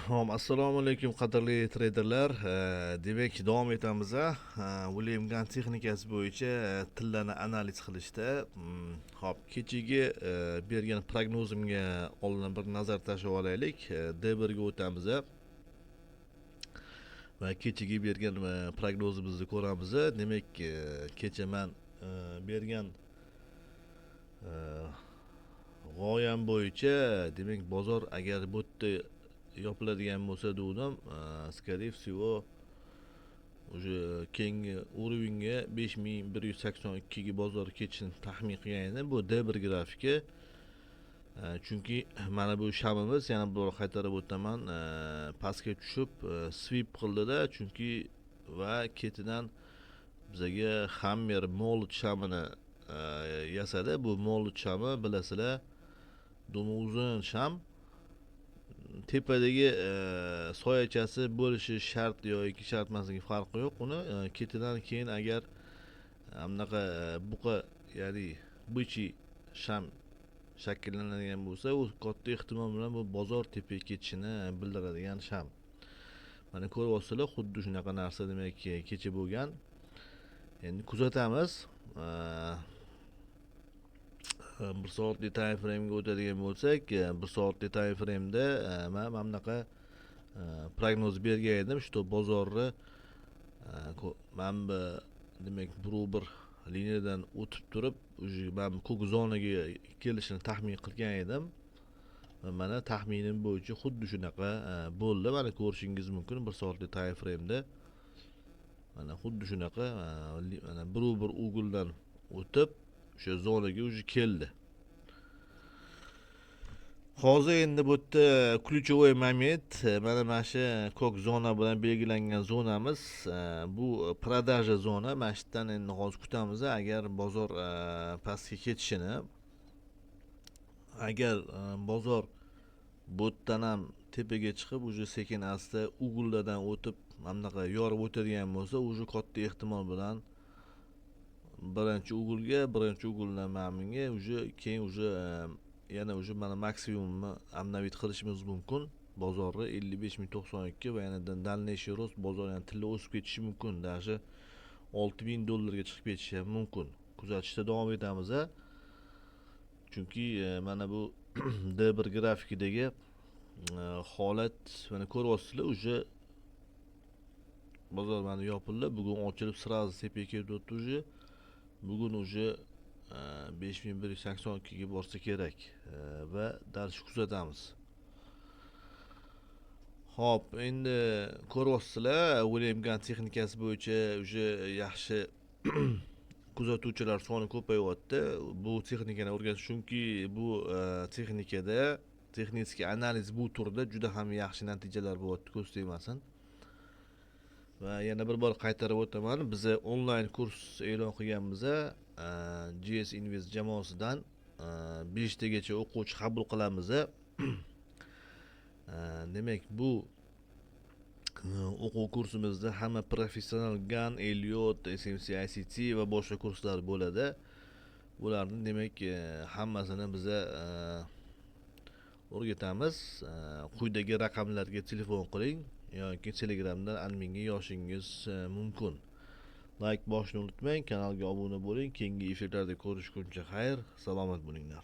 Hop, assalomu alaykum qadrli treyderlar. Demak, davom etamiz. William Gann texnikasi bo'yicha tillarni analiz qilishda. Hop, kechagi bergan prognozimga oldin bir nazar tashlab olaylik. D1 ga o'tamiz va kechagi bergan prognozimizni ko'ramiz. Demak, kecha men bergan g'oyam bo'yicha, demak, bozor agar bu yerda yopiladigan bo'lsa degdim, скорее всего уже keyingi уровеньga 5182 ga bozor ketishini taxmin qilgan edim. Bu D1 grafiki. Chunki mana bu shamimiz, yana bir qaytarib o'taman, pastga tushib sweep qildida, chunki va ketidan bizaga Hammer Molot shamini yasadi. Bu Molot shami bilasizlar, uzun sham. Tepadagi soyachasi bo'lishi shart yoki shart emasligi farqi yo'q. Uni ketidan keyin agar bunaqa buqa, ya'ni bichi sham shakllanadigan bo'lsa, u katta ehtimol bilan bu bozor tepaga ketishini bildiradigan sham. Mana ko'ryapsizlar, xuddi shunaqa narsa demak kecha bo'lgan. Endi kuzatamiz. Bir soatlik time frame ga o'tadigan bo'lsak, bir soatlik time frame da men bunaqa prognoz bergan edim, shu bozorni men demak bir liniyadan o'tib turib, men ko'k zonaga kelishini taxmin qilgan edim. Va mana taxminim bo'yicha xuddi shunaqa bo'ldi. Mana ko'rishingiz mumkin bir soatlik time frame da. Mana xuddi shunaqa mana bir uguldan o'tib o'sha zonaga keldi. Hozir endi bu yerda ключевой moment, mana shu ko'k zona bilan belgilangan zonamiz, bu продажа zona. Mana shu yerdan endi hozir kutamiz agar bozor pastga ketishini. Agar bozor bu yerdan ham tepaga chiqib, уже sekin asta ugullardan o'tib, bunaqa yorib o'tadigan bo'lsa, уже katta ehtimol bilan birinchi uguldan menga уже keyin уже yana уже mana maksimumni обновить qilishimiz mumkin. Bozorni 55092 va yana дальнейший рост bozor yana tilla o'sib ketishi mumkin. Даже $6000 ga chiqib ketishi ham mumkin. Kuzatishda davom etamiz. Chunki mana bu D1 grafikidagi holat, mana ko'ryapsizlar, уже bozor mana yopildi. Bugun ochilib sразу tepaga kelib o'tdi уже. Bugun уже 5182 ga borsa kerak va dars kuzatamiz. Hop, endi ko'ryapsizlar, William Gann texnikasi bo'yicha уже yaxshi kuzatuvchilar soni ko'payyapti. Bu texnikani o'rganish, chunki bu texnikada texnik analiz bu turda juda ham yaxshi natijalar bo'lyapti, ko'z tegmasin. Va yana bir bor qaytarib o'taman, biz onlayn kurs e'lon qilganmiz. GS Invest jamoasidan 5 tagacha o'quvchi qabul qilamiz. Demak, bu o'quv kursimizda hamma professional Gann, Elliot, SMC ICT va boshqa kurslar bo'ladi. Bularni demak hammasini biz o'rgatamiz. Quyidagi raqamlarga telefon qiling yoki Telegramdan adminga yozishingiz mumkin. Like bosishni unutmang, kanalga obuna bo'ling. Keyingi efirlarda ko'rishguncha xayr, salomat bo'linglar.